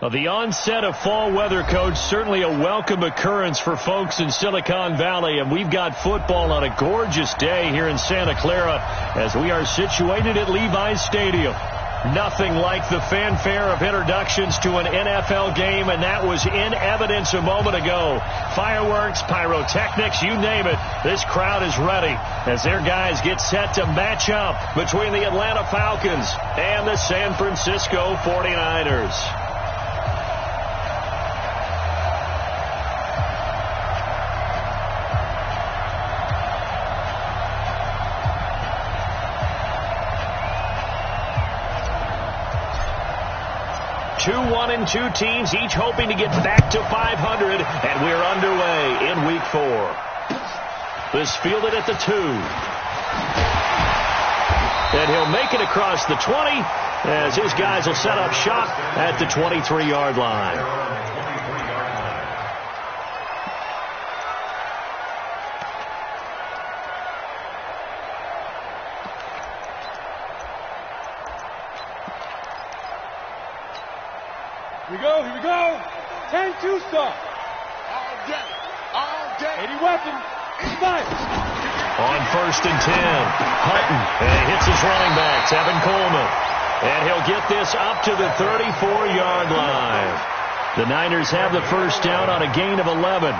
Well, the onset of fall weather, Coach, certainly a welcome occurrence for folks in Silicon Valley, and we've got football on a gorgeous day here in Santa Clara as we are situated at Levi's Stadium. Nothing like the fanfare of introductions to an NFL game, and that was in evidence a moment ago. Fireworks, pyrotechnics, you name it. This crowd is ready as their guys get set to match up between the Atlanta Falcons and the San Francisco 49ers. Two 1-2 teams, each hoping to get back to 500, and we're underway in Week 4. This fielded at the 2. And he'll make it across the 20 as his guys will set up shop at the 23-yard line. Here we go. 10-2 start. All day. 80 weapons. Fire. On 1st and 10, Hutton, and he hits his running back, Tevin Coleman. And he'll get this up to the 34-yard line. The Niners have the first down on a gain of 11.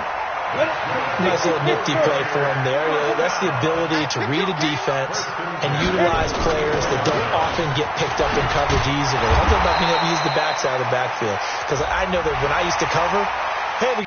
Nice little nifty play for him there. That's the ability to read a defense and utilize players that don't often get picked up in coverage easily. I'm talking about being able to use the backside of the backfield. Because I know that when I used to cover, hey,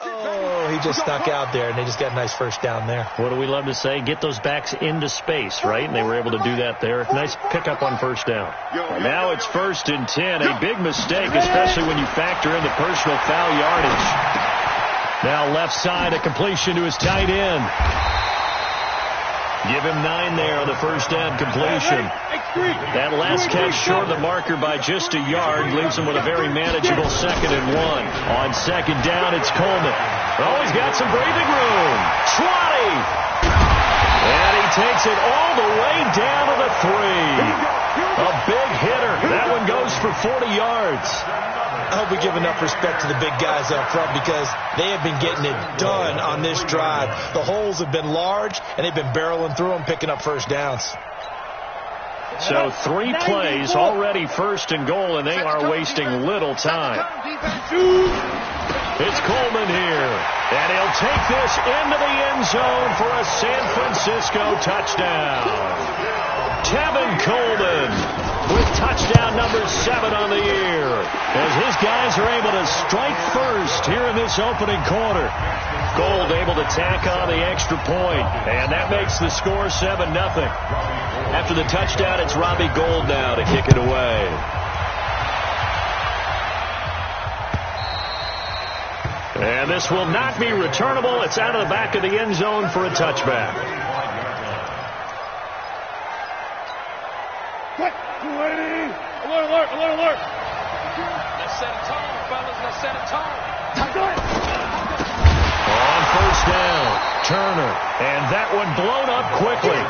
oh, he just snuck out there, and they just got a nice first down there. What do we love to say? Get those backs into space, right? And they were able to do that there. Nice pickup on first down. Now it's 1st and 10. A big mistake, especially when you factor in the personal foul yardage. Now left side, a completion to his tight end. Give him 9 there on the first down completion. That last catch short of the marker by just a yard leaves him with a very manageable 2nd and 1. On 2nd down, it's Coleman. Oh, he's got some breathing room. 20. And he takes it all the way down to the 3. A big hitter. That one goes for 40 yards. I hope we give enough respect to the big guys up front because they have been getting it done on this drive. The holes have been large, and they've been barreling through them, picking up first downs. So 3 plays, already 1st and goal, and they are wasting little time. It's Coleman here, and he'll take this into the end zone for a San Francisco touchdown. Tevin Coleman with touchdown number 7 on the year as his guys are able to strike first here in this opening quarter. Gold able to tack on the extra point, and that makes the score 7-0. After the touchdown, it's Robbie Gould now to kick it away. And this will not be returnable. It's out of the back of the end zone for a touchback. Alert. Let's set a tone, fellas. Let's set a tone. On first down, Turner. And that one blown up quickly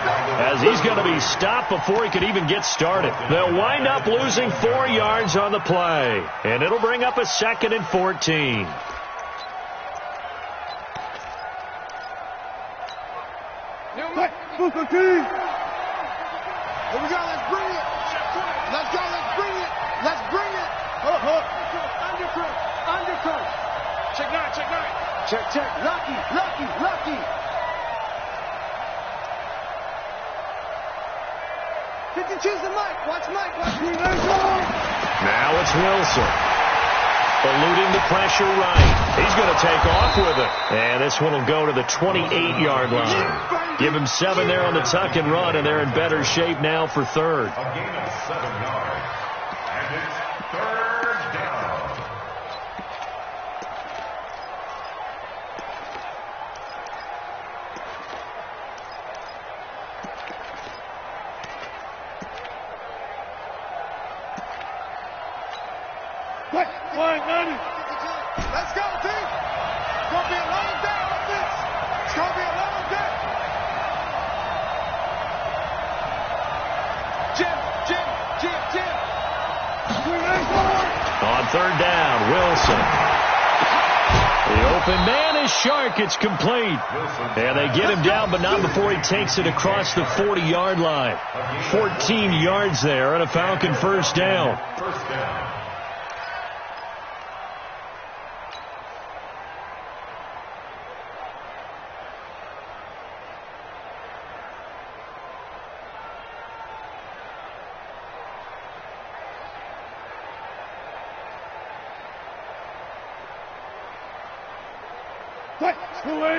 as he's going to be stopped before he could even get started. They'll wind up losing 4 yards on the play. And it'll bring up a 2nd and 14. Here we go, let's bring it. Let's go, let's bring it. Let's bring it. Undercut. Check 9. Check. Lucky. 52's the Mike. Watch me. Now it's Wilson. eluding the pressure right. He's going to take off with it. And this one will go to the 28-yard line. Give him 7 there on the tuck and run, and they're in better shape now for third. A gain of 7 yards. And it's third down. Let's go, team. It's going to be a long day on this. It's going to be a long day. Jim. On third down, Wilson. The open man is Shark. It's complete. And they get him down, but not before he takes it across the 40-yard line. 14 yards there and a Falcon first down. First down. That's what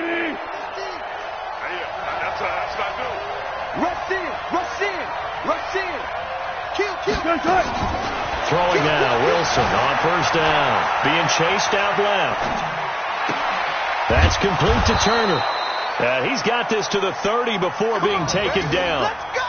I do. Rush in. Kill. Throwing now, Wilson on first down. Being chased out left. That's complete to Turner. He's got this to the 30 before being taken down. Let's go.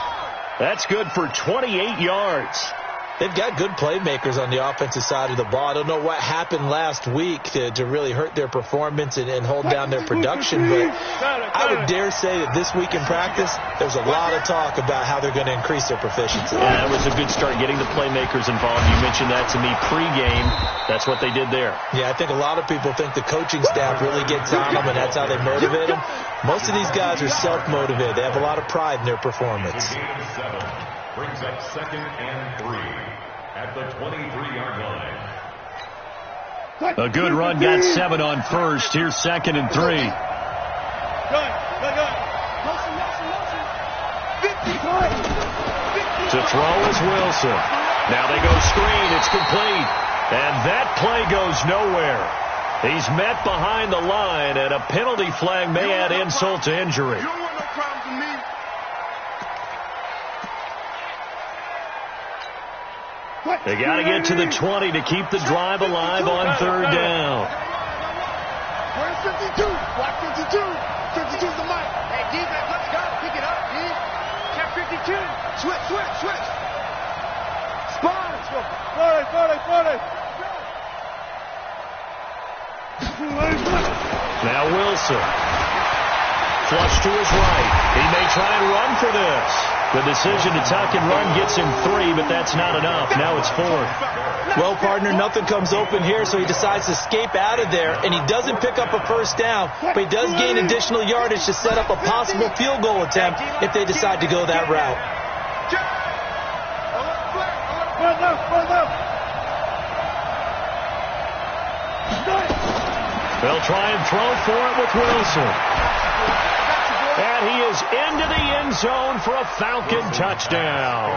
That's good for 28 yards. They've got good playmakers on the offensive side of the ball. I don't know what happened last week to really hurt their performance and hold down their production, but I would dare say that this week in practice, there's a lot of talk about how they're going to increase their proficiency. Yeah, it was a good start getting the playmakers involved. You mentioned that to me pregame. That's what they did there. Yeah, I think a lot of people think the coaching staff really gets on them, and that's how they motivate them. Most of these guys are self-motivated. They have a lot of pride in their performance. Gain of 7 brings up 2nd and 3 at the 23-yard line. A good run, got 7 on first. Here's 2nd and 3. To throw is Wilson. Now they go screen. It's complete. And that play goes nowhere. He's met behind the line, and a penalty flag may add insult to injury. You don't want no problems with me. They got to get to the 20 to keep the drive alive on third down. Where's 52? Block 52. 52's the mic. Hey, defense, let's go. Pick it up, D. Check 52. Switch. Spawn. Let's go. 40. Now Wilson. Flush to his right. He may try and run for this. The decision to tuck and run gets him 3, but that's not enough. Now it's 4th. Well, partner, nothing comes open here, so he decides to escape out of there, and he doesn't pick up a first down, but he does gain additional yardage to set up a possible field goal attempt if they decide to go that route. They'll try and throw for it with Wilson. And he is into the end zone for a Falcon touchdown.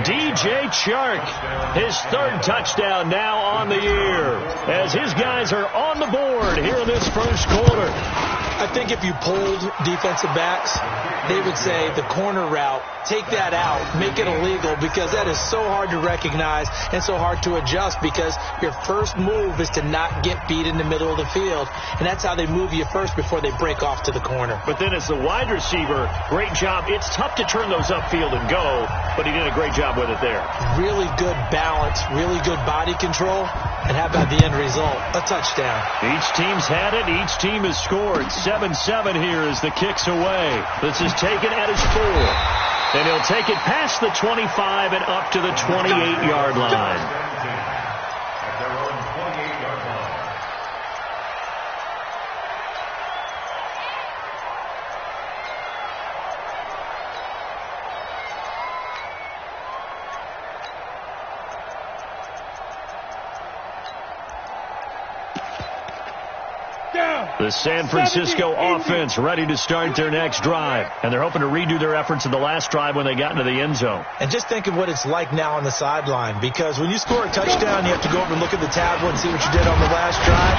DJ Chark, his 3rd touchdown now on the year, as his guys are on the board here in this first quarter. I think if you polled defensive backs, they would say the corner route, take that out, make it illegal, because that is so hard to recognize and so hard to adjust, because your first move is to not get beat in the middle of the field, and that's how they move you first before they break off to the corner. But then as the wide receiver, great job. It's tough to turn those upfield and go, but he did a great job with it there. Really good balance, really good body control, and how about the end result? A touchdown. Each team's had it. Each team has scored. 7-7 here as the kick's away. This is taken at his 4. And he'll take it past the 25 and up to the 28-yard line. At their own 28-yard line. Down. The San Francisco offense ready to start their next drive. And they're hoping to redo their efforts in the last drive when they got into the end zone. And just think of what it's like now on the sideline, because when you score a touchdown, you have to go over and look at the tablet and see what you did on the last drive.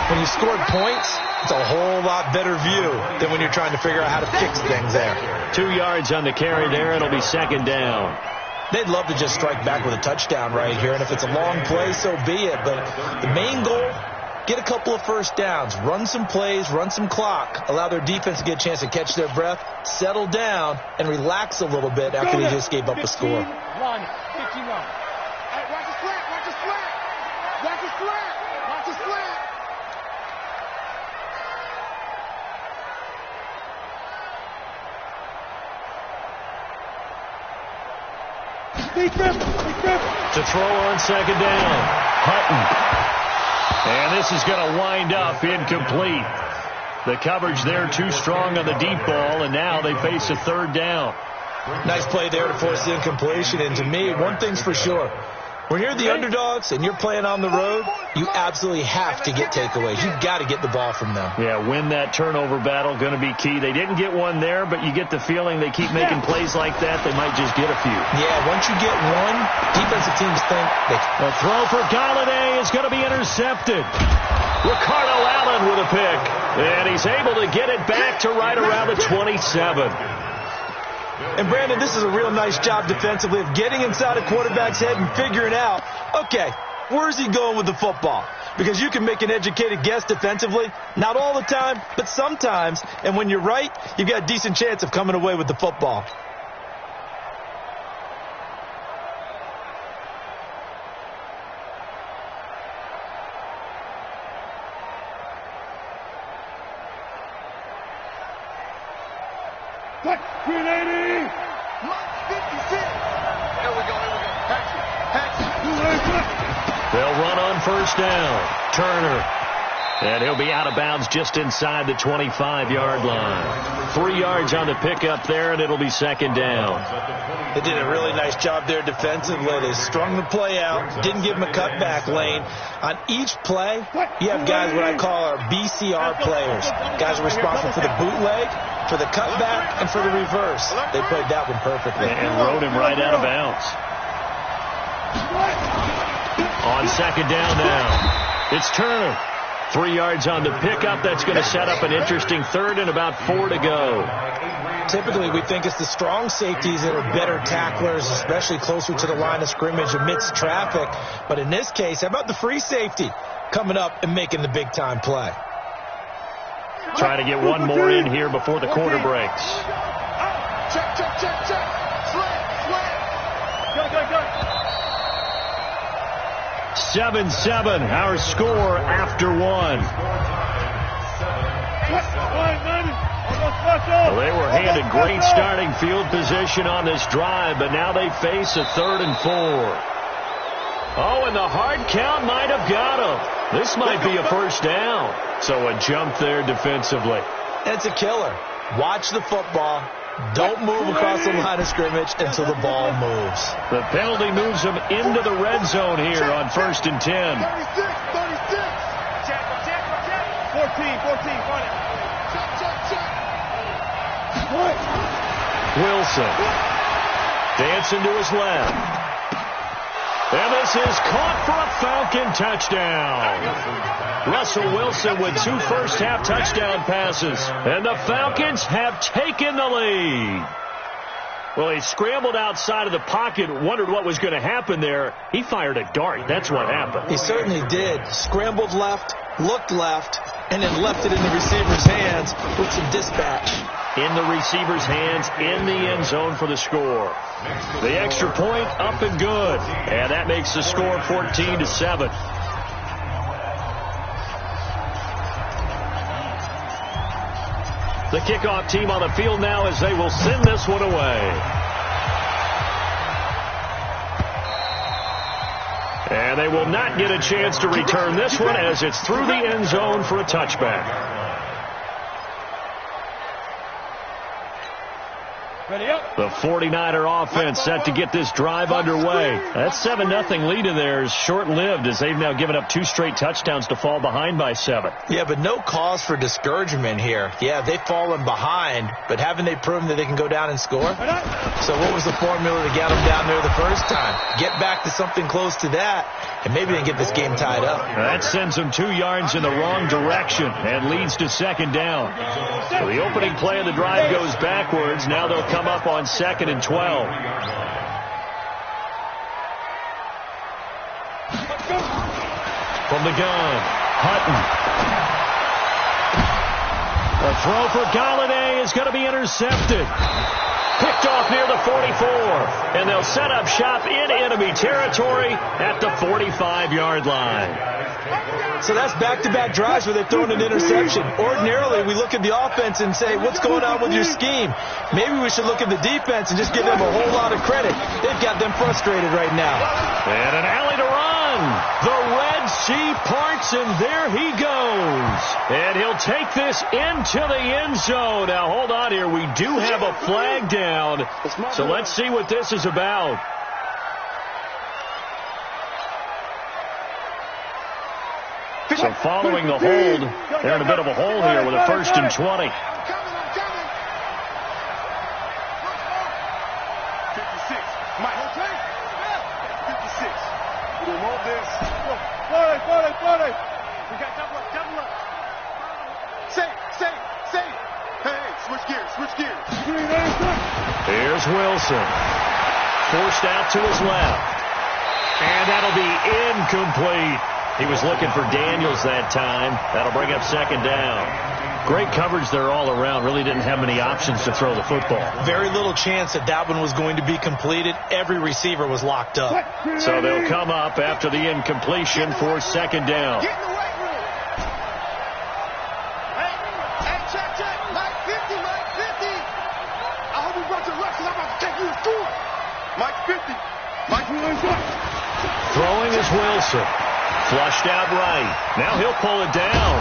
When you scored points, it's a whole lot better view than when you're trying to figure out how to fix things there. 2 yards on the carry there. It'll be second down. They'd love to just strike back with a touchdown right here, and if it's a long play, so be it. But the main goal, get a couple of first downs, run some plays, run some clock, allow their defense to get a chance to catch their breath, settle down, and relax a little bit after they just gave up a score. 15-1. Hey, watch the slant, watch the slant. Watch the slant, watch the slant. To throw on second down, Hutton. And this is going to wind up incomplete. The coverage there too strong on the deep ball, and now they face a third down. Nice play there to force the incompletion. And to me, one thing's for sure. When you're the underdogs and you're playing on the road, you absolutely have to get takeaways. You've got to get the ball from them. Yeah, win that turnover battle, going to be key. They didn't get one there, but you get the feeling they keep making plays like that, they might just get a few. Yeah, once you get one, defensive teams think they... The throw for Galladay is going to be intercepted. Ricardo Allen with a pick, and he's able to get it back to right around the 27. And, Brandon, this is a real nice job defensively of getting inside a quarterback's head and figuring out, okay, where's he going with the football? Because you can make an educated guess defensively, not all the time, but sometimes. And when you're right, you've got a decent chance of coming away with the football. They'll run on first down. Turner. And he'll be out of bounds just inside the 25-yard line. 3 yards on the pickup there, and it'll be second down. They did a really nice job there defensively. They strung the play out, didn't give him a cutback lane. On each play, you have guys what I call our BCR players. Guys are responsible for the bootleg, for the cutback, and for the reverse. They played that one perfectly. And rode him right out of bounds. On second down now, it's Turner. 3 yards on the pickup. That's going to set up an interesting third and about 4 to go. Typically, we think it's the strong safeties that are better tacklers, especially closer to the line of scrimmage amidst traffic. But in this case, how about the free safety coming up and making the big-time play? Trying to get one more in here before the quarter breaks. Check. Slant. Go. 7-7, our score after one. Well, they were handed great starting field position on this drive, but now they face a 3rd and 4. Oh, and the hard count might have got them. This might be a first down. So a jump there defensively. It's a killer. Watch the football. Don't move across the line of scrimmage until the ball moves. The penalty moves them into the red zone here on 1st and 10. 36. Check. 14. Wilson. Dancing to his left. And this is caught for a Falcon touchdown. Russell Wilson with 2 first-half touchdown passes. And the Falcons have taken the lead. Well, he scrambled outside of the pocket, wondered what was going to happen there. He fired a dart. That's what happened. He certainly did. Scrambled left, looked left, and then left it in the receiver's hands with some dispatch. In the receiver's hands, in the end zone for the score. The extra point up and good. And that makes the score 14-7. The kickoff team on the field now as they will send this one away. And they will not get a chance to return this one as it's through the end zone for a touchback. Ready up. The 49er offense set to get this drive underway. That 7-0 lead of theirs short-lived as they've now given up 2 straight touchdowns to fall behind by 7. Yeah, but no cause for discouragement here. Yeah, they've fallen behind, but haven't they proven that they can go down and score? So what was the formula to get them down there the first time? Get back to something close to that, and maybe they can get this game tied up. That sends them 2 yards in the wrong direction and leads to 2nd down. So the opening play of the drive goes backwards. Now they'll come up on 2nd and 12. From the gun, Hutton. A throw for Galladay is going to be intercepted. Picked off near the 44. And they'll set up shop in enemy territory at the 45-yard line. So that's back-to-back drives where they're throwing an interception. Ordinarily, we look at the offense and say, what's going on with your scheme? Maybe we should look at the defense and just give them a whole lot of credit. They've got them frustrated right now. And an alley to run. The Red Sea parts, and there he goes. And he'll take this into the end zone. Now, hold on here. We do have a flag down. So let's see what this is about. So following the hold, they're in a bit of a hole here with a 1st and 20. 56. Mike. 56. We don't want this. 40. We got double up. Say. Hey, switch gears. Here's Wilson. Forced out to his left. And that'll be incomplete. He was looking for Daniels that time. That'll bring up 2nd down. Great coverage there all around. Really didn't have many options to throw the football. Very little chance that one was going to be completed. Every receiver was locked up. So they'll come up after the incompletion for 2nd down. Get in the weight room. Hey, check. Mike 50. I hope you brought your reps because I'm about to take you to school. Mike 50. Throwing is Wilson. Flushed out right. Now he'll pull it down.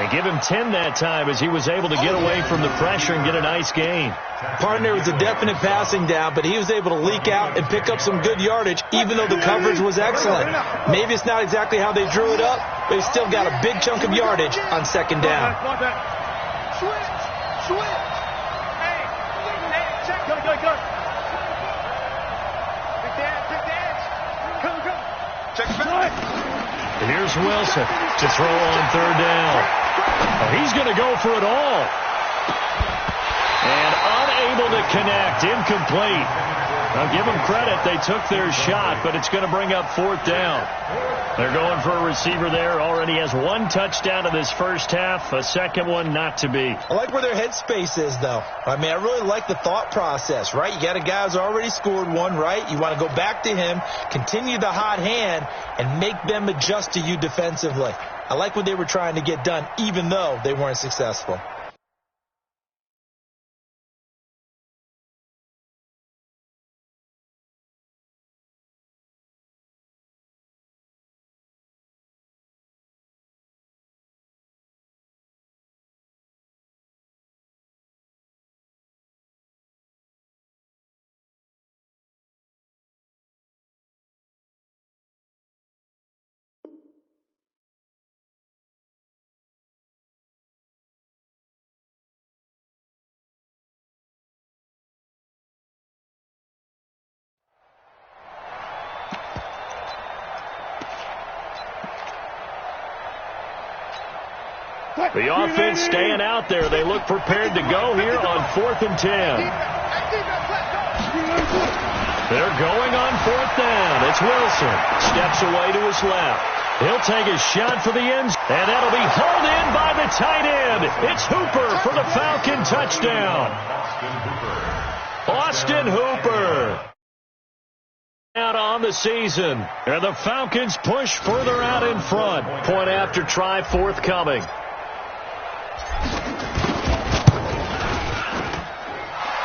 And give him 10 that time as he was able to get away from the pressure and get a nice gain. Partner was a definite passing down, but he was able to leak out and pick up some good yardage, even though the coverage was excellent. Maybe it's not exactly how they drew it up, but he still got a big chunk of yardage on 2nd down. Switch. Hey, check. Go. Pick the edge. Come. Check back. Here's Wilson to throw on 3rd down. Oh, he's going to go for it all. And unable to connect. Incomplete. I'll give them credit. They took their shot, but it's going to bring up 4th down. They're going for a receiver there. Already has 1 touchdown in this first half. A 2nd one not to be. I like where their headspace is, though. I mean, I really like the thought process, right? You got a guy who's already scored 1, right? You want to go back to him, continue the hot hand, and make them adjust to you defensively. I like what they were trying to get done, even though they weren't successful. The offense staying out there. They look prepared to go here on 4th and 10. They're going on 4th down. It's Wilson. Steps away to his left. He'll take a shot for the end. And that'll be hauled in by the tight end. It's Hooper for the Falcon touchdown. Austin Hooper. Out on the season. And the Falcons push further out in front. Point after try forthcoming.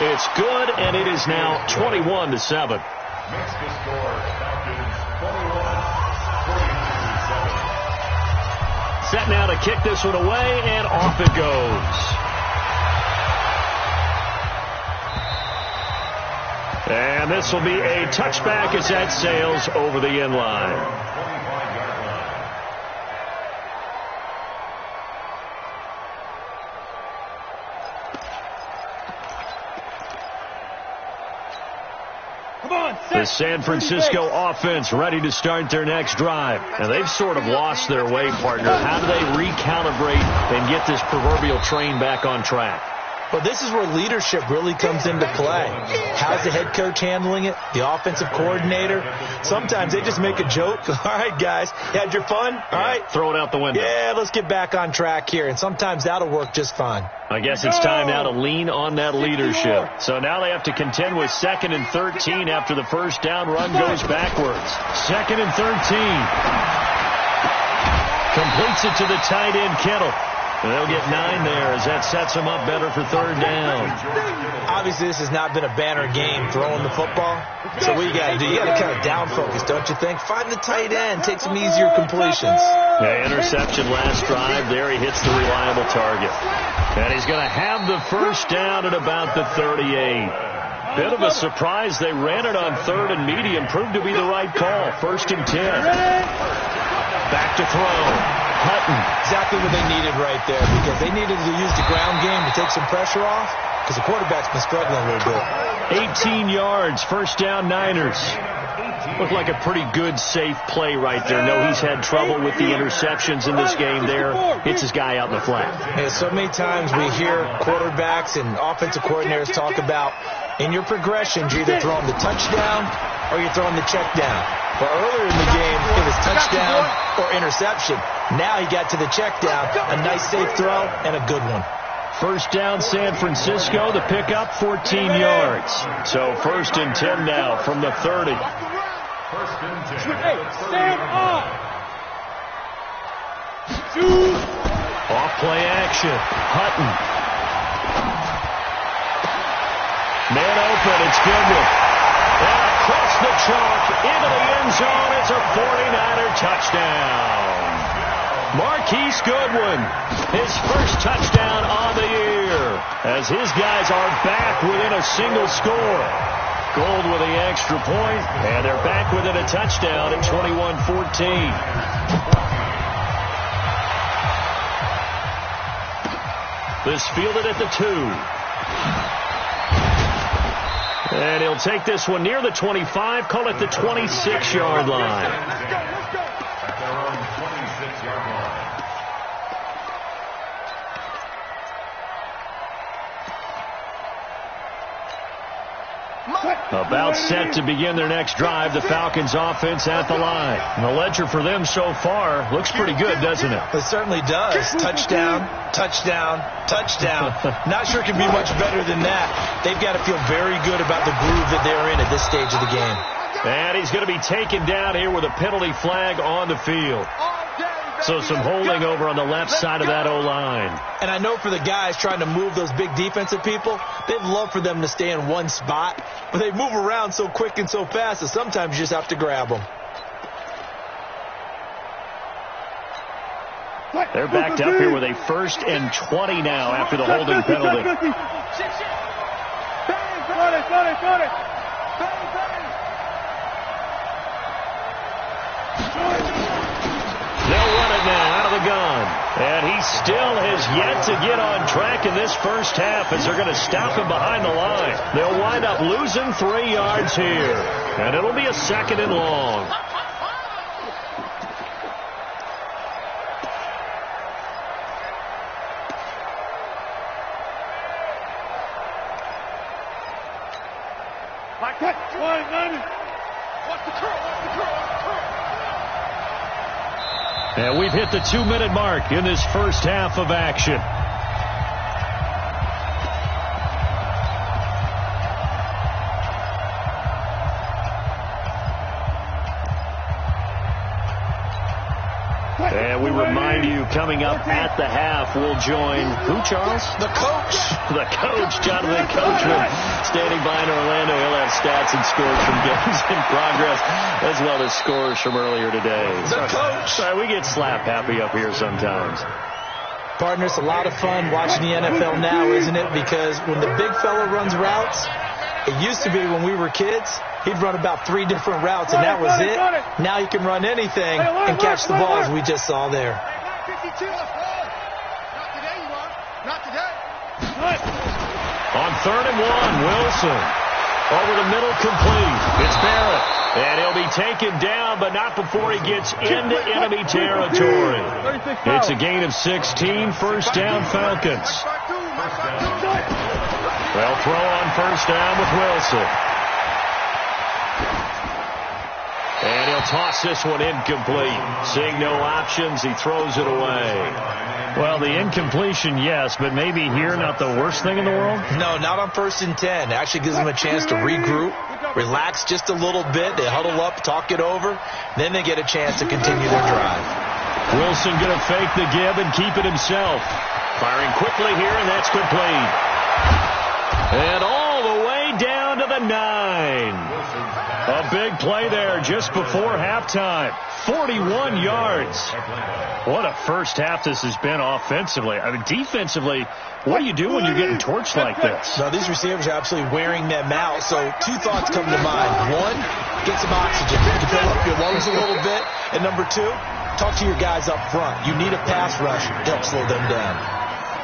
It's good, and it is now 21-7. Makes the score Falcons 21, 47. Set now to kick this one away, and off it goes. And this will be a touchback as that sails over the end line. The San Francisco offense ready to start their next drive. And they've sort of lost their way, partner. How do they recalibrate and get this proverbial train back on track? Well, this is where leadership really comes into play. How's the head coach handling it? The offensive coordinator? Sometimes they just make a joke. All right, guys, you had your fun? All right. Throw it out the window. Yeah, let's get back on track here. And sometimes that'll work just fine. I guess it's time now to lean on that leadership. So now they have to contend with 2nd and 13 after the first down run goes backwards. 2nd and 13. Completes it to the tight end, Kittle. They'll get 9 there as that sets them up better for 3rd down. Obviously, this has not been a banner game throwing the football. So what you got to do? You got to kind of down focus, don't you think? Find the tight end. Take some easier completions. Yeah, interception last drive. There he hits the reliable target. And he's going to have the first down at about the 38. Bit of a surprise. They ran it on 3rd and medium. Proved to be the right call. 1st and 10. Back to throw. Hutton. Exactly what they needed right there, because they needed to use the ground game to take some pressure off, because the quarterback's been struggling a little bit. 18 yards, 1st down Niners. Looked like a pretty good, safe play right there. No, he's had trouble with the interceptions in this game there. Hits his guy out in the flat. Yeah, so many times we hear quarterbacks and offensive coordinators talk about, in your progressions, you're either throwing the touchdown or you're throwing the check down. But earlier in the game, it was touchdown or interception. Now he got to the check down. A nice safe throw and a good one. 1st down San Francisco. The pickup 14 yards. So 1st and 10 now from the 30. 1st and 10. Hey, stand up. Off play action. Hutton. Man open. It's Goodwin. And across the chalk into the end zone. It's a 49er touchdown. Marquise Goodwin, his first touchdown on the year, as his guys are back within a single score. Gold with the extra point, and they're back within a touchdown at 21-14. This fielded at the 2. And he'll take this one near the 25, call it the 26-yard line. At their own 26-yard line. About set to begin their next drive, the Falcons offense at the line. And the ledger for them so far looks pretty good, doesn't it? It certainly does. Touchdown, touchdown, touchdown. Not sure it can be much better than that. They've got to feel very good about the groove that they're in at this stage of the game. And he's going to be taken down here with a penalty flag on the field. So some holding over on the left side of that O-line. And I know for the guys trying to move those big defensive people, they'd love for them to stay in one spot. But they move around so quick and so fast that sometimes you just have to grab them. They're backed up here with a 1st and 20 now after the holding penalty. They'll run it now out of the gun. And he still has yet to get on track in this first half as they're going to stop him behind the line. They'll wind up losing 3 yards here. And it'll be a 2nd and long. And we've hit the 2-minute mark in this first half of action. And we remind you, coming up at the half, we'll join who, Charles? The coach. The coach, Jonathan Coachman, standing by in Orlando. He'll have stats and scores from games in progress, as well as scores from earlier today. The coach. Sorry, we get slap happy up here sometimes. Partner, it's a lot of fun watching the NFL now, isn't it? Because when the big fella runs routes, It used to be when we were kids, he'd run about 3 different routes, and that was it. Now he can run anything and catch the ball, as we just saw there. Not today. On 3rd and 1, Wilson. Over the middle, complete. It's Barrett. And he'll be taken down, but not before he gets into enemy territory. It's a gain of 16, first down, Falcons. They'll throw on first down with Wilson. And he'll toss this one incomplete. Seeing no options, he throws it away. Well, the incompletion, yes, but maybe here not the worst thing in the world? No, not on 1st and 10. Actually gives them a chance to regroup, relax just a little bit. They huddle up, talk it over. Then they get a chance to continue their drive. Wilson going to fake the give and keep it himself. Firing quickly here, and that's complete. And all the way down to the 9. A big play there just before halftime. 41 yards. What a first half this has been offensively. I mean, defensively, what do you do when you're getting torched like this? No, these receivers are absolutely wearing them out. So 2 thoughts come to mind. 1, get some oxygen. You can fill up your lungs a little bit. And number 2, talk to your guys up front. You need a pass rush to help slow them down.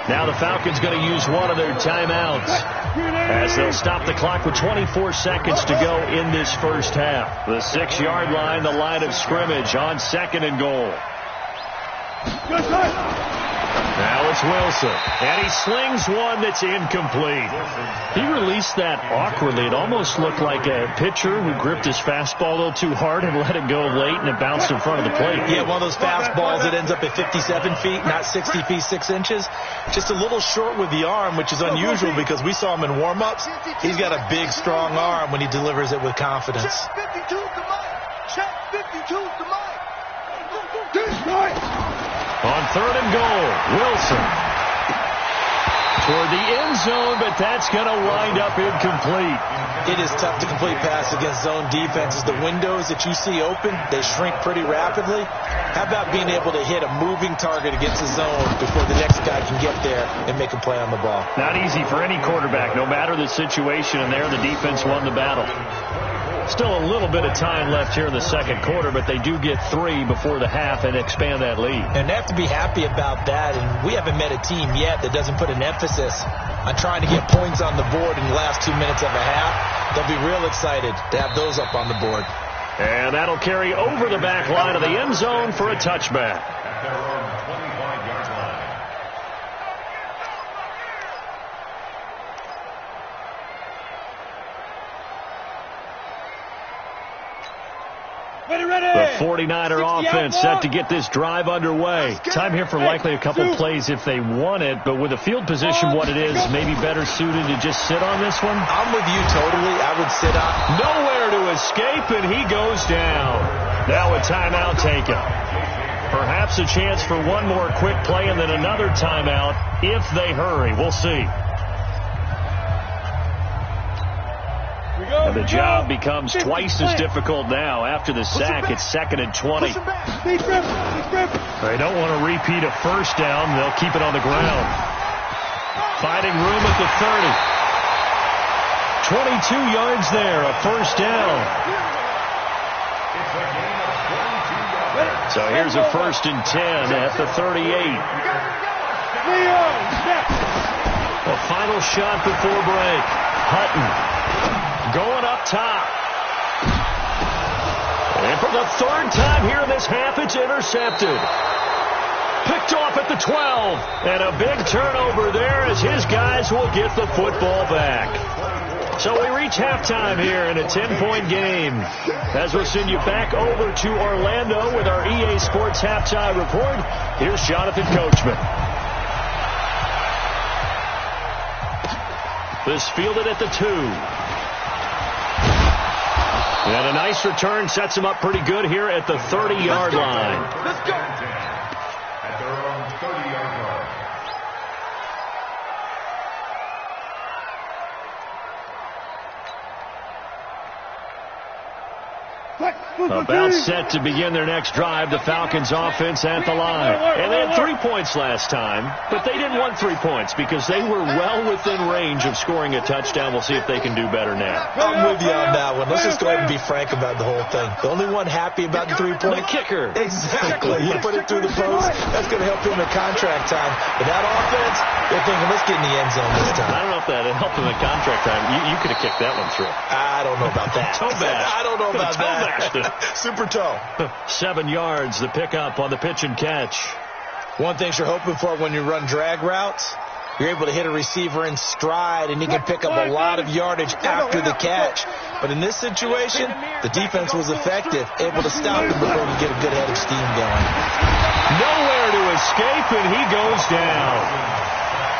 Now the Falcons going to use one of their timeouts as they'll stop the clock with 24 seconds to go in this first half. The 6-yard line, the line of scrimmage on 2nd and goal. Now it's Wilson, and he slings one that's incomplete. He released that awkwardly. It almost looked like a pitcher who gripped his fastball a little too hard and let it go late, and it bounced in front of the plate. Yeah, one of those fastballs that ends up at 57 feet, not 60 feet, 6 inches. Just a little short with the arm, which is unusual because we saw him in warm-ups. He's got a big, strong arm when he delivers it with confidence. Check 52 to Mike. On 3rd and goal, Wilson toward the end zone, but that's going to wind up incomplete. It is tough to complete pass against zone defenses. The windows that you see open, they shrink pretty rapidly. How about being able to hit a moving target against the zone before the next guy can get there and make a play on the ball? Not easy for any quarterback, no matter the situation, and there the defense won the battle. Still a little bit of time left here in the second quarter, but they do get 3 before the half and expand that lead. And they have to be happy about that, and we haven't met a team yet that doesn't put an emphasis on trying to get points on the board in the last 2 minutes of a half. They'll be real excited to have those up on the board. And that'll carry over the back line of the end zone for a touchback. The 49er offense set to get this drive underway. Time here for likely a couple plays if they want it, but with the field position what it is, maybe better suited to just sit on this one? I'm with you totally. I would sit on. Nowhere to escape, and he goes down. Now a timeout taken. Perhaps a chance for one more quick play and then another timeout if they hurry. We'll see. And the job becomes twice as difficult now. After the sack, it's 2nd and 20. They don't want to repeat a first down. They'll keep it on the ground. Finding room at the 30. 22 yards there, a first down. So here's a 1st and 10 at the 38. A final shot before break. Hutton going up top. And for the 3rd time here in this half, it's intercepted. Picked off at the 12. And a big turnover there as his guys will get the football back. So we reach halftime here in a 10-point game. As we'll send you back over to Orlando with our EA Sports Halftime Report, here's Jonathan Coachman. This fielded at the 2. And a nice return sets him up pretty good here at the 30-yard line. Let's go. At their own 30-yard line. About set to begin their next drive, the Falcons offense at the line. And they had 3 points last time, but they didn't want 3 points because they were well within range of scoring a touchdown. We'll see if they can do better now. I'm with you on that one. Let's just go ahead and be frank about the whole thing. The only one happy about the 3-point? The kicker. Exactly. You put it through the post, that's going to help him in contract time. But that offense, they're thinking, let's get in the end zone this time. I don't know if that helped him in contract time. You could have kicked that one through. I don't know about that. Toe bash. I don't know about that. Super toe. 7 yards, the pickup on the pitch and catch. One thing you're hoping for when you run drag routes, you're able to hit a receiver in stride, and he can pick up a lot of yardage after the catch. But in this situation, the defense was effective, able to stop him before he get a good head of steam going. Nowhere to escape, and he goes down.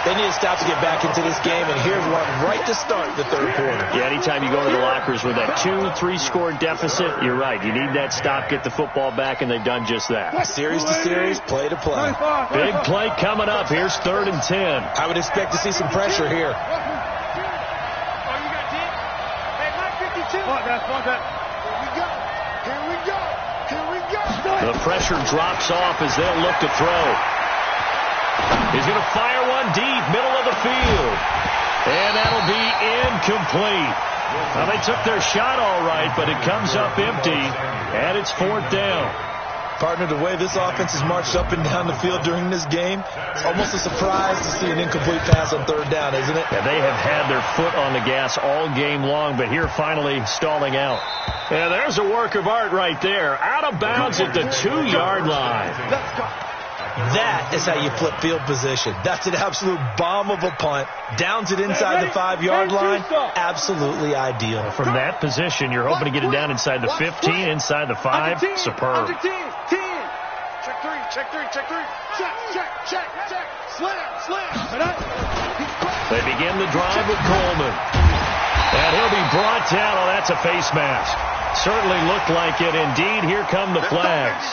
They need to stop to get back into this game, and here's one right to start the third quarter. Yeah, anytime you go to the lockers with that 2-3 score deficit, you're right. You need that stop, get the football back, and they've done just that. Series to series, play to play. Big play coming up. Here's 3rd and 10. I would expect to see some pressure here. The pressure drops off as they'll look to throw. He's going to fire one deep, middle of the field. And that'll be incomplete. Well, they took their shot all right, but it comes up empty, and it's 4th down. Partner, the way this offense has marched up and down the field during this game, it's almost a surprise to see an incomplete pass on 3rd down, isn't it? Yeah, they have had their foot on the gas all game long, but here finally stalling out. Yeah, there's a work of art right there. Out of bounds at the 2-yard line. Let's go. That is how you flip field position. That's an absolute bomb of a punt. Downs it inside the 5-yard line. Absolutely ideal. From that position, you're hoping to get it down inside the 15, inside the 5. Superb. Check 3. Check. Slam. They begin the drive with Coleman. And he'll be brought down. Oh, that's a face mask. Certainly looked like it. Indeed, here come the flags.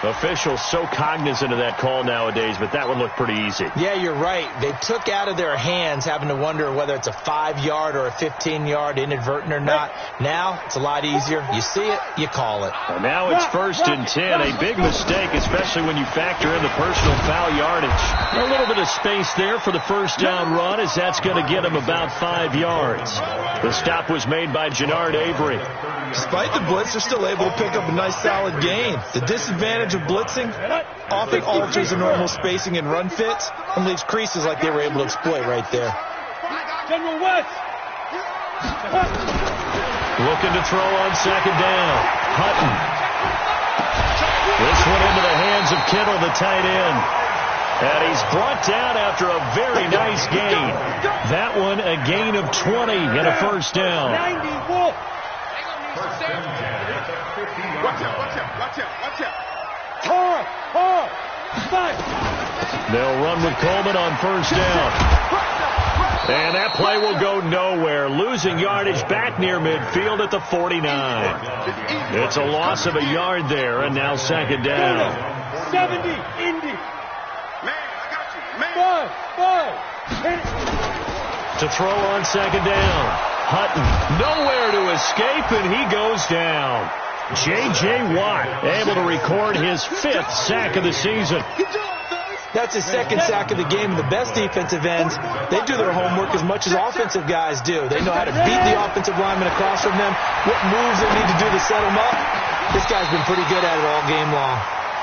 Officials so cognizant of that call nowadays, but that would look pretty easy. Yeah, you're right. They took out of their hands having to wonder whether it's a 5-yard or a 15-yard inadvertent or not. Now, it's a lot easier. You see it, you call it. Well, now it's 1st and 10. A big mistake, especially when you factor in the personal foul yardage. A little bit of space there for the 1st down run, as that's going to get him about 5 yards. The stop was made by Jannard Avery. Despite the blitz, they're still able to pick up a nice solid gain. The disadvantage of blitzing often alters the normal spacing and run fits and leaves creases like they were able to exploit right there. General West. Looking to throw on 2nd down. Hutton. This one into the hands of Kittle, the tight end. And he's brought down after a very nice gain. That one a gain of 20 and a 1st down. 94. Watch out. Hard. They'll run with Coleman on 1st down. And that play will go nowhere. Losing yardage back near midfield at the 49. It's a loss of a yard there, and now 2nd down. 70, Indy. Man, I got you. Man. 5. To throw on 2nd down. Hutton, nowhere to escape, and he goes down. J.J. Watt able to record his 5th sack of the season. That's his 2nd sack of the game. And the best defensive ends, they do their homework as much as offensive guys do. They know how to beat the offensive lineman across from them, what moves they need to do to set them up. This guy's been pretty good at it all game long.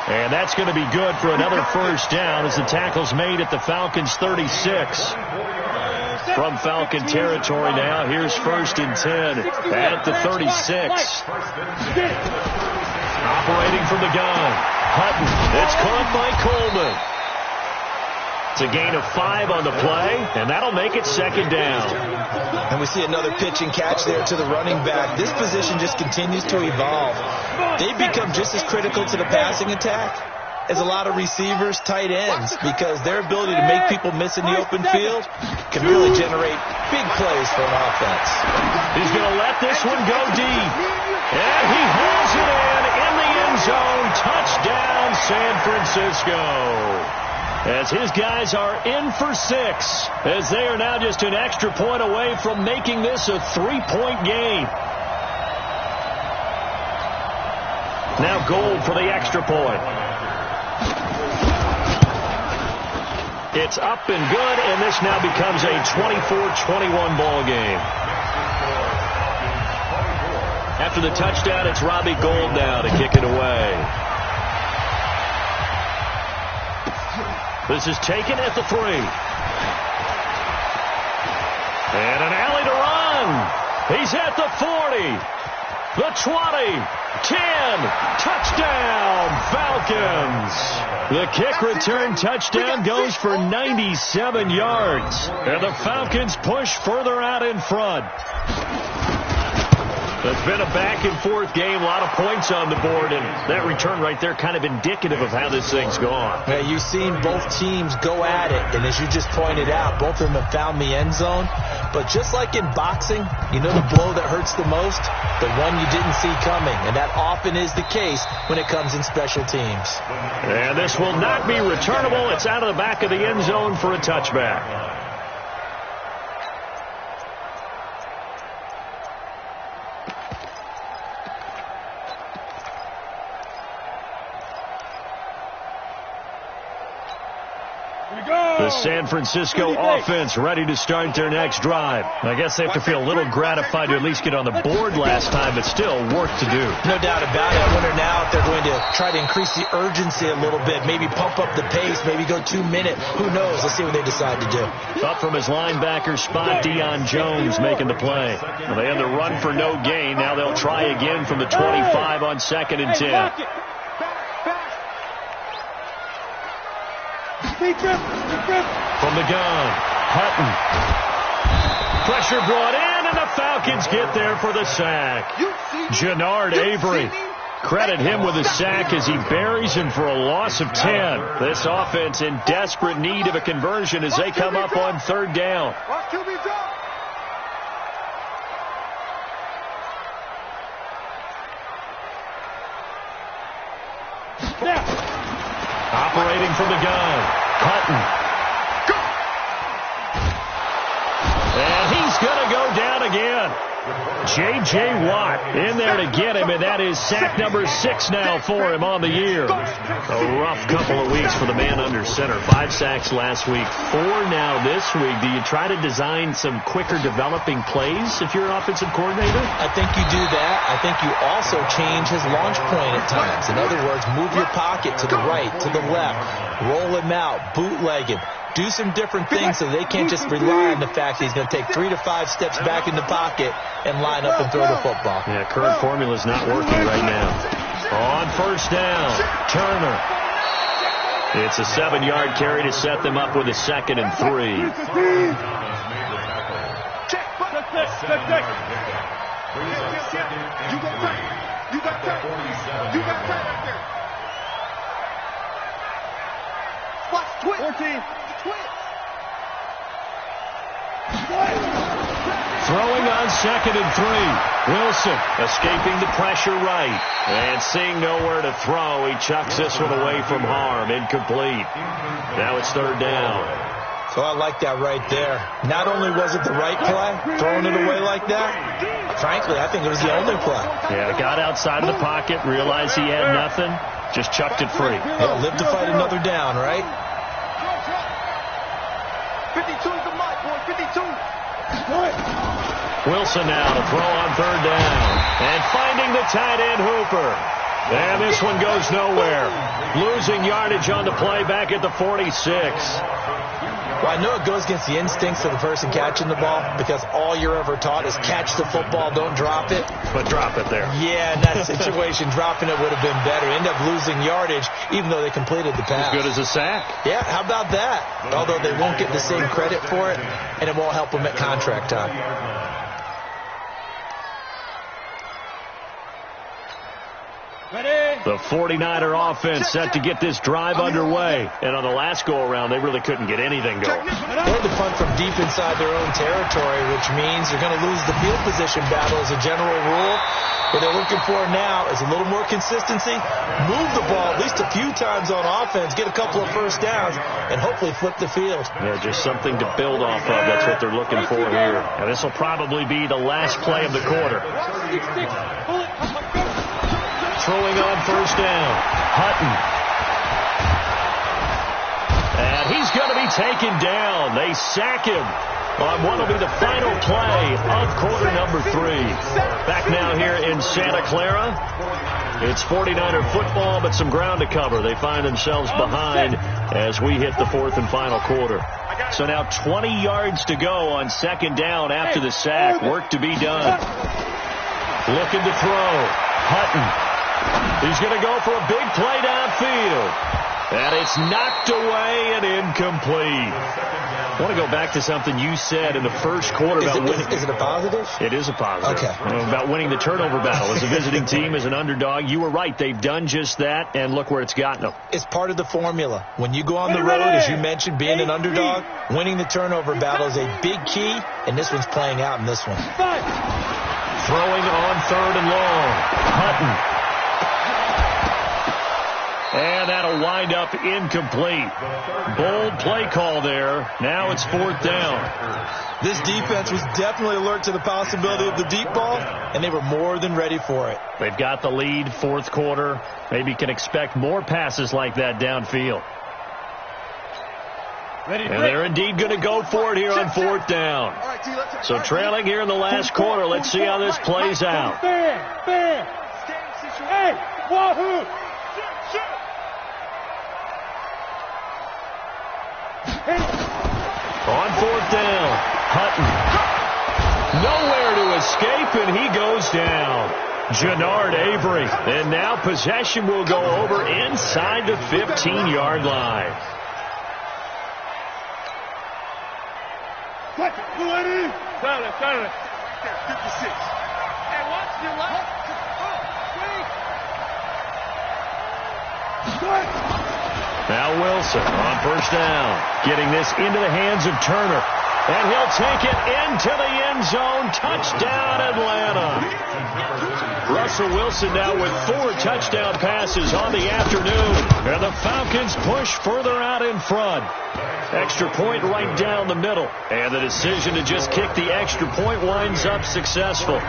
And that's going to be good for another 1st down as the tackle's made at the Falcons' 36. From Falcon territory now, here's 1st and 10 at the 36. Operating from the gun. Hutton. It's caught by Coleman. It's a gain of 5 on the play, and that'll make it 2nd down. And we see another pitch and catch there to the running back. This position just continues to evolve. They've become just as critical to the passing attack as a lot of receivers, tight ends, because their ability to make people miss in the open field can really generate big plays for an offense. He's going to let this one go deep. And he hauls it in the end zone. Touchdown, San Francisco. As his guys are in for 6, as they are now just an extra point away from making this a 3-point game. Now Gold for the extra point. It's up and good, and this now becomes a 24-21 ball game. After the touchdown, it's Robbie Gould now to kick it away. This is taken at the 3. And an alley to run. He's at the 40. The 20. 10. Touchdown, Falcons. The kick return touchdown goes for 97 yards. And the Falcons push further out in front. It's been a back-and-forth game, a lot of points on the board, and that return right there kind of indicative of how this thing's gone. Yeah, you've seen both teams go at it, and as you just pointed out, both of them have found the end zone. But just like in boxing, you know the blow that hurts the most? The one you didn't see coming, and that often is the case when it comes in special teams. And this will not be returnable. It's out of the back of the end zone for a touchback. The San Francisco offense ready to start their next drive. I guess they have to feel a little gratified to at least get on the board last time, but still work to do. No doubt about it. I wonder now if they're going to try to increase the urgency a little bit, maybe pump up the pace, maybe go 2 minute. Who knows? Let's see what they decide to do. Up from his linebacker spot, Deion Jones making the play. Well, they had the run for no gain. Now they'll try again from the 25 on 2nd and 10. From the gun, Hutton. Pressure brought in, and the Falcons get there for the sack. Jannard Avery. Credit him with a sack as he buries him for a loss of 10. This offense in desperate need of a conversion as they come up on 3rd down. Operating from the gun, Hutton. And he's going to go down again. J.J. Watt in there to get him, and that is sack number 6 now for him on the year. A rough couple of weeks for the man under center. 5 sacks last week, 4 now this week. Do you try to design some quicker developing plays if you're an offensive coordinator? I think you do that. I think you also change his launch point at times. In other words, move your pocket to the right, to the left, roll him out, bootleg him. Do some different things so they can't just rely on the fact that he's going to take 3 to 5 steps back in the pocket and line up and throw the football. Yeah, current formula's not working right now. On 1st down, Turner. It's a 7-yard carry to set them up with a 2nd and 3. You got tight right there. Watch, twitch. 14. Throwing on 2nd and 3. Wilson escaping the pressure right. And seeing nowhere to throw, he chucks this one away from harm. Incomplete. Now it's 3rd down. So I like that right there. Not only was it the right play, throwing it away like that, frankly, I think it was the only play. Yeah, got outside of the pocket, realized he had nothing, just chucked it free. Yeah, live to fight another down, right? 52 is the mark, boy. 52. Wilson now to throw on 3rd down. And finding the tight end, Hooper. And this one goes nowhere. Losing yardage on the play back at the 46. Well, I know it goes against the instincts of the person catching the ball because all you're ever taught is catch the football, don't drop it. But drop it there. Yeah, in that situation, dropping it would have been better. End up losing yardage even though they completed the pass. As good as a sack. Yeah, how about that? Although they won't get the same credit for it, and it won't help them at contract time. The 49er offense set to get this drive underway. And on the last go-around, they really couldn't get anything going. They had to punt from deep inside their own territory, which means they're going to lose the field position battle as a general rule. What they're looking for now is a little more consistency, move the ball at least a few times on offense, get a couple of 1st downs, and hopefully flip the field. Yeah, just something to build off of. That's what they're looking for here. And this will probably be the last play of the quarter. throwing on first down. Hutton. And he's going to be taken down. They sack him on what will be the final play of quarter number 3. Back now here in Santa Clara. It's 49er football, but some ground to cover. They find themselves behind as we hit the fourth and final quarter. So now 20 yards to go on second down after the sack. Work to be done. Looking to throw. Hutton. He's going to go for a big play downfield. And it's knocked away and incomplete. I want to go back to something you said in the first quarter about winning. Is it a positive? It is a positive. Okay. About winning the turnover battle. As a visiting team, as an underdog, you were right. They've done just that, and look where it's gotten them. It's part of the formula. When you go on the road, as you mentioned, being an underdog, winning the turnover battle is a big key, and this one's playing out in this one. Throwing on third and long. Hutton. And that'll wind up incomplete. Bold play call there. Now it's fourth down. This defense was definitely alert to the possibility of the deep ball, and they were more than ready for it. They've got the lead, fourth quarter. Maybe can expect more passes like that downfield. And they're indeed going to go for it here on fourth down. So trailing here in the last quarter. Let's see how this plays out. Hey, wahoo! On fourth down, Hutton. Nowhere to escape, and he goes down. Jannard Avery. And now possession will go over inside the 15-yard line. Silence. 56. Hey, watch your left. Now Wilson on first down, getting this into the hands of Turner. And he'll take it into the end zone. Touchdown, Atlanta. Russell Wilson now with 4 touchdown passes on the afternoon. And the Falcons push further out in front. Extra point right down the middle. And the decision to just kick the extra point winds up successful.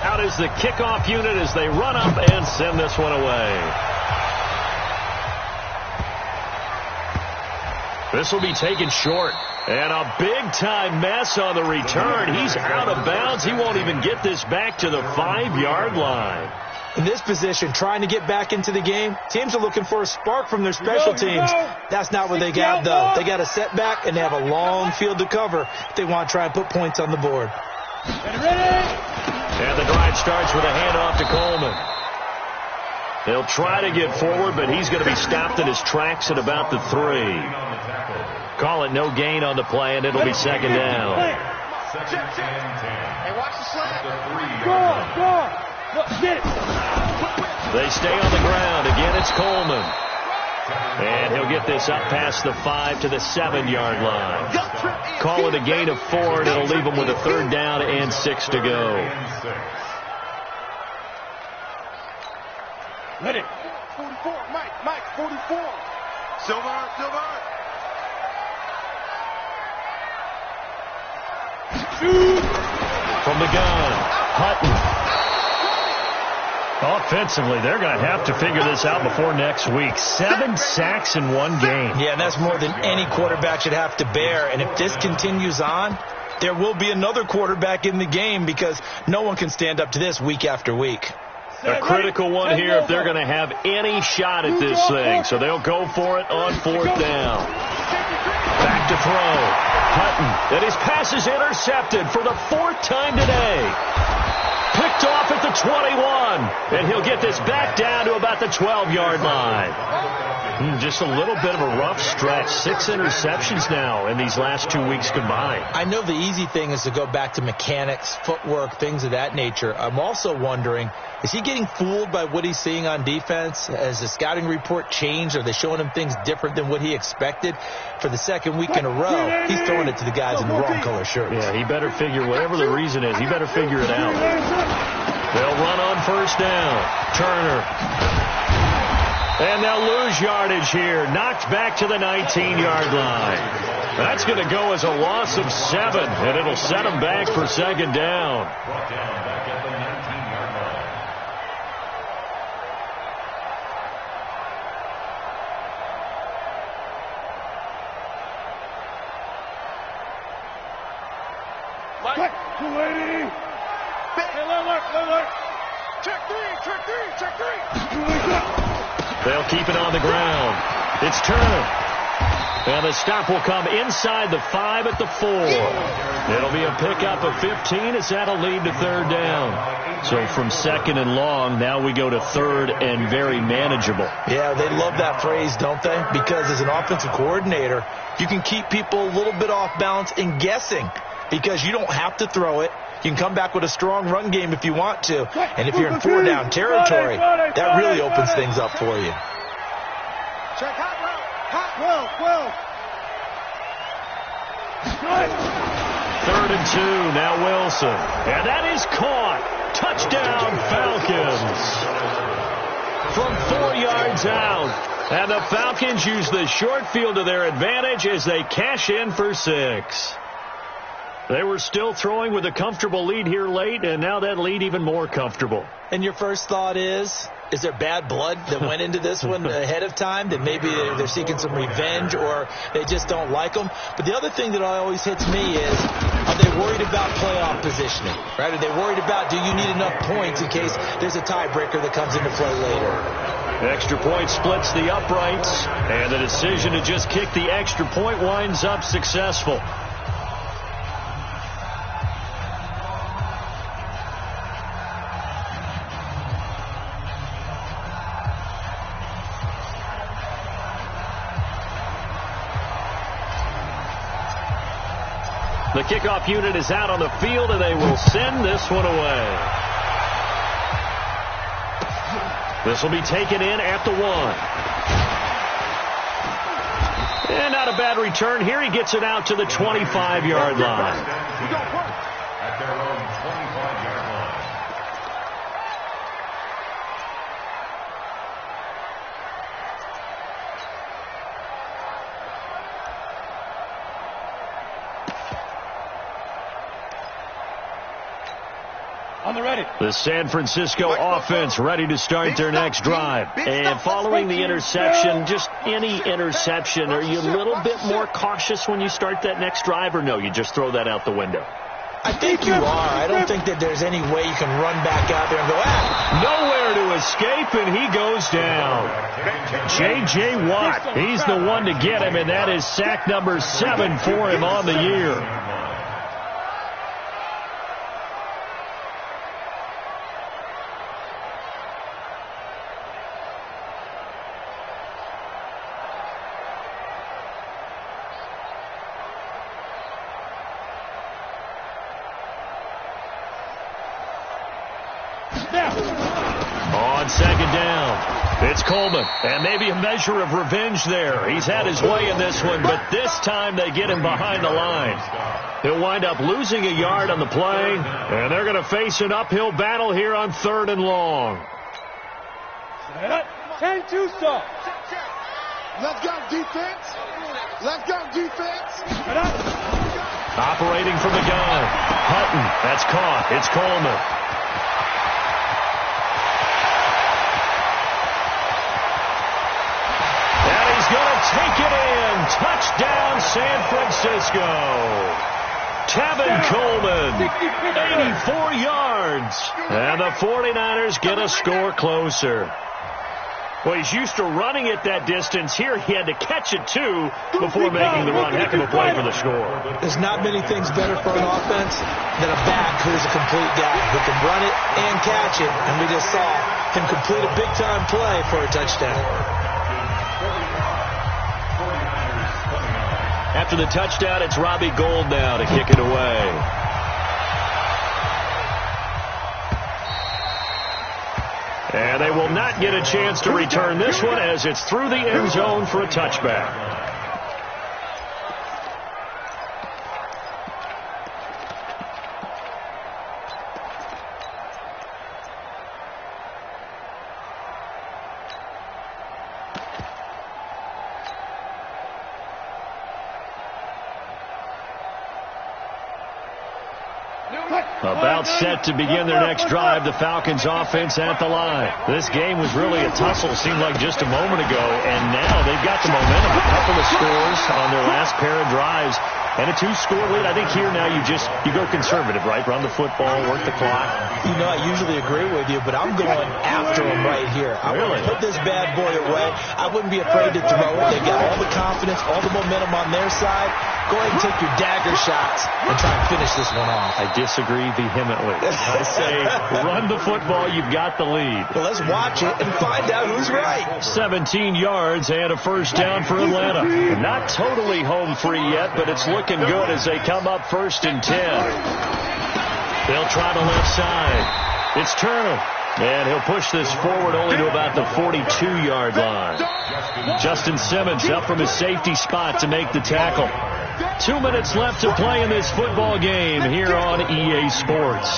Out is the kickoff unit as they run up and send this one away. This will be taken short. And a big-time mess on the return. He's out of bounds. He won't even get this back to the 5-yard line. In this position, trying to get back into the game, teams are looking for a spark from their special teams. That's not what they got, though. They got a setback, and they have a long field to cover if they want to try and put points on the board. And the drive starts with a handoff to Coleman. He'll try to get forward, but he's going to be stopped in his tracks at about the 3. Call it no gain on the play, and it'll be second down. Hey, watch the slant. Go. Get it. They stay on the ground. Again, it's Coleman. And he'll get this up past the 5 to the 7-yard line. Call it a gain of 4, and it'll leave them with a third down and 6 to go. Let it. 44, Mike, 44. Silver. Shoot. From the gun, Hutton. Offensively, they're going to have to figure this out before next week. 7 sacks in one game. Yeah, that's more than any quarterback should have to bear. And if this continues on, there will be another quarterback in the game because no one can stand up to this week after week. A critical one here if they're going to have any shot at this thing. So they'll go for it on fourth down. Back to throw. Hutton. And his pass is intercepted for the 4th time today. Picked off at the 21. And he'll get this back down to about the 12-yard line. Just a little bit of a rough stretch. 6 interceptions now in these last 2 weeks combined. I know the easy thing is to go back to mechanics, footwork, things of that nature. I'm also wondering, is he getting fooled by what he's seeing on defense? Has the scouting report changed? Are they showing him things different than what he expected? For the 2nd week in a row, he's throwing it to the guys in the wrong color shirts. Yeah, he better figure, whatever the reason is, he better figure it out. They'll run on first down. Turner. And they'll lose yardage here. Knocked back to the 19-yard line. That's going to go as a loss of 7, and it'll set them back for second down. Brought down back at the 19-yard line. Mike. 280. Hey, alert. Check three. They'll keep it on the ground. It's Turner. And the stop will come inside the 5 at the 4. It'll be a pickup of 15 as that'll lead to third down. So from second and long, now we go to third and very manageable. Yeah, they love that phrase, don't they? Because as an offensive coordinator, you can keep people a little bit off balance and guessing because you don't have to throw it. You can come back with a strong run game if you want to. And if you're in 4-down territory, that really opens things up for you. Check hot route. Hot 12. Third and 2, now Wilson. And that is caught. Touchdown, Falcons. From 4 yards out. And the Falcons use the short field to their advantage as they cash in for 6. They were still throwing with a comfortable lead here late, and now that lead even more comfortable. And your first thought is there bad blood that went into this one ahead of time, that maybe they're seeking some revenge or they just don't like them? But the other thing that always hits me is, are they worried about playoff positioning? Right? Are they worried about, do you need enough points in case there's a tiebreaker that comes into play later? Extra point splits the uprights, and the decision to just kick the extra point winds up successful. The kickoff unit is out on the field, and they will send this one away. This will be taken in at the 1. And not a bad return here. He gets it out to the 25-yard line. At their own 25-yard line. On the ready. The San Francisco offense ready to start their next drive. And following the interception, just any interception, are you a little bit more cautious when you start that next drive, or no, you just throw that out the window? I think you are. I don't think that there's any way you can run back out there and go, Nowhere to escape, and he goes down. J.J. Watt, he's the one to get him, and that is sack number 7 for him on the year. On second down, it's Coleman, and maybe a measure of revenge there. He's had his way in this one, but this time they get him behind the line. He'll wind up losing a yard on the play, and they're going to face an uphill battle here on 3rd and long. 10-2 stop. Let's go, defense. Let's go, defense. Operating from the gun, Hutton, that's caught. It's Coleman. Take it in. Touchdown, San Francisco. Tevin Coleman, 84 yards. And the 49ers get a score closer. Well, he's used to running it that distance. Here he had to catch it, too, before making the run. Heck of a play for the score. There's not many things better for an offense than a back who's a complete guy who can run it and catch it. And we just saw him complete a big-time play for a touchdown. After the touchdown, it's Robbie Gould now to kick it away. And they will not get a chance to return this one as it's through the end zone for a touchback. About set to begin their next drive, the Falcons offense at the line. This game was really a tussle, seemed like just a moment ago, and now they've got the momentum. A couple of scores on their last pair of drives. And a 2-score lead. I think here now you go conservative, right? Run the football, work the clock. You know, I usually agree with you, but I'm going after him right here. I want to put this bad boy away. I wouldn't be afraid to throw it. They've got all the confidence, all the momentum on their side. Go ahead and take your dagger shots and try and finish this one off. I disagree vehemently. I say run the football. You've got the lead. Well, let's watch it and find out who's right. 17 yards and a first down for Atlanta. Not totally home free yet, but it's looking good as they come up 1st and 10. They'll try the left side. It's Turner. And he'll push this forward only to about the 42-yard line. Justin Simmons up from his safety spot to make the tackle. 2 minutes left to play in this football game here on EA Sports.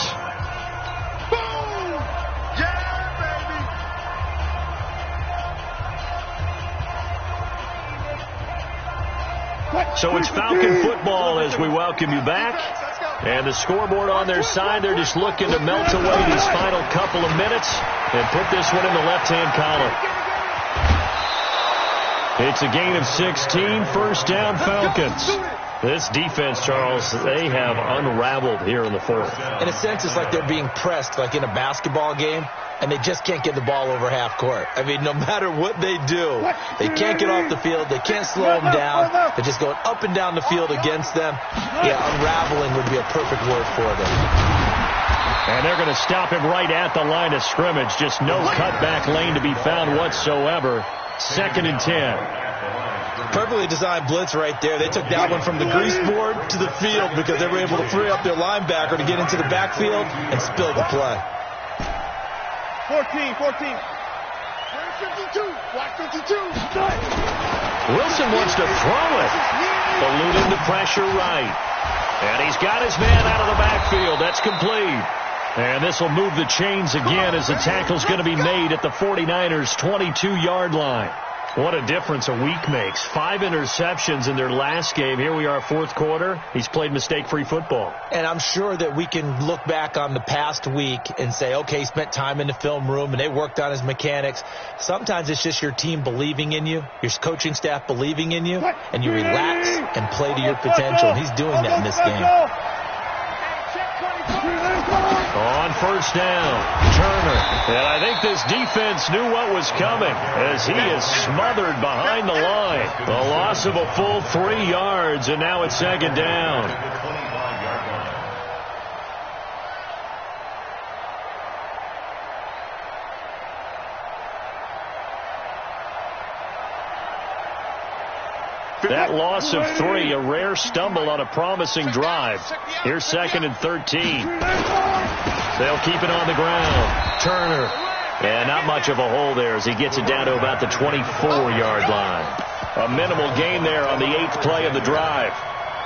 So it's Falcon football as we welcome you back. And the scoreboard on their side, they're just looking to melt away these final couple of minutes and put this one in the left-hand column. It's a gain of 16, first down Falcons. This defense, Charles, they have unraveled here in the fourth. In a sense, it's like they're being pressed like in a basketball game, and they just can't get the ball over half court. I mean, no matter what they do, they can't get off the field. They can't slow them down. They're just going up and down the field against them. Yeah, unraveling would be a perfect word for them. And they're going to stop him right at the line of scrimmage. Just no cutback lane to be found whatsoever. 2nd and 10. Perfectly designed blitz right there. They took that one from the grease board to the field because they were able to free up their linebacker to get into the backfield and spill the play. 14. 52. Block 52. Wilson wants to throw it. Eluding the pressure right. And he's got his man out of the backfield. That's complete. And this will move the chains again as the tackle's going to be made at the 49ers' 22-yard line. What a difference a week makes. 5 interceptions in their last game. Here we are, fourth quarter. He's played mistake-free football. And I'm sure that we can look back on the past week and say, okay, he spent time in the film room and they worked on his mechanics. Sometimes it's just your team believing in you, your coaching staff believing in you, and you relax and play to your potential. And he's doing that in this game. On first down, Turner. And I think this defense knew what was coming as he is smothered behind the line. A loss of a full 3 yards, and now it's 2nd down. That loss of 3, a rare stumble on a promising drive. Here's 2nd and 13. They'll keep it on the ground. Turner. And not much of a hole there as he gets it down to about the 24-yard line. A minimal gain there on the 8th play of the drive.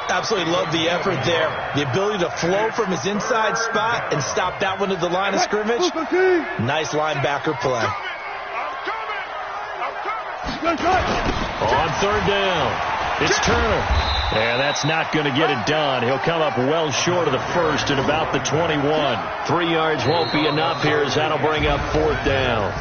Absolutely love the effort there. The ability to flow from his inside spot and stop that one at the line of scrimmage. Nice linebacker play. On 3rd down, it's Turner. And that's not going to get it done. He'll come up well short of the first at about the 21. 3 yards won't be enough here as that'll bring up 4th down.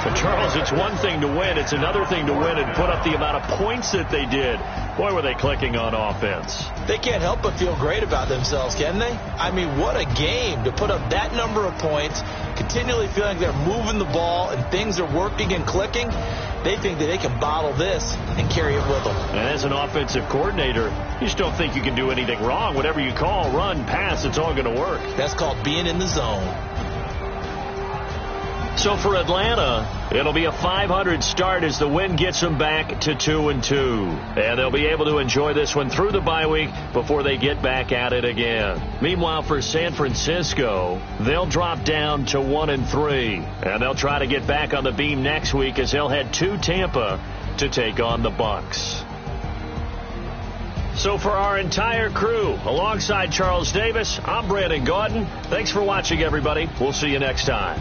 But Charles, it's one thing to win. It's another thing to win and put up the amount of points that they did. Boy, were they clicking on offense. They can't help but feel great about themselves, can they? I mean, what a game to put up that number of points, continually feeling they're moving the ball and things are working and clicking. They think that they can bottle this and carry it with them. And as an offensive coordinator, you just don't think you can do anything wrong. Whatever you call, run, pass, it's all going to work. That's called being in the zone. So for Atlanta, it'll be a 500 start as the win gets them back to 2-2. And they'll be able to enjoy this one through the bye week before they get back at it again. Meanwhile, for San Francisco, they'll drop down to 1-3. And they'll try to get back on the beam next week as they'll head to Tampa to take on the Bucs. So for our entire crew, alongside Charles Davis, I'm Brandon Gaudin. Thanks for watching, everybody. We'll see you next time.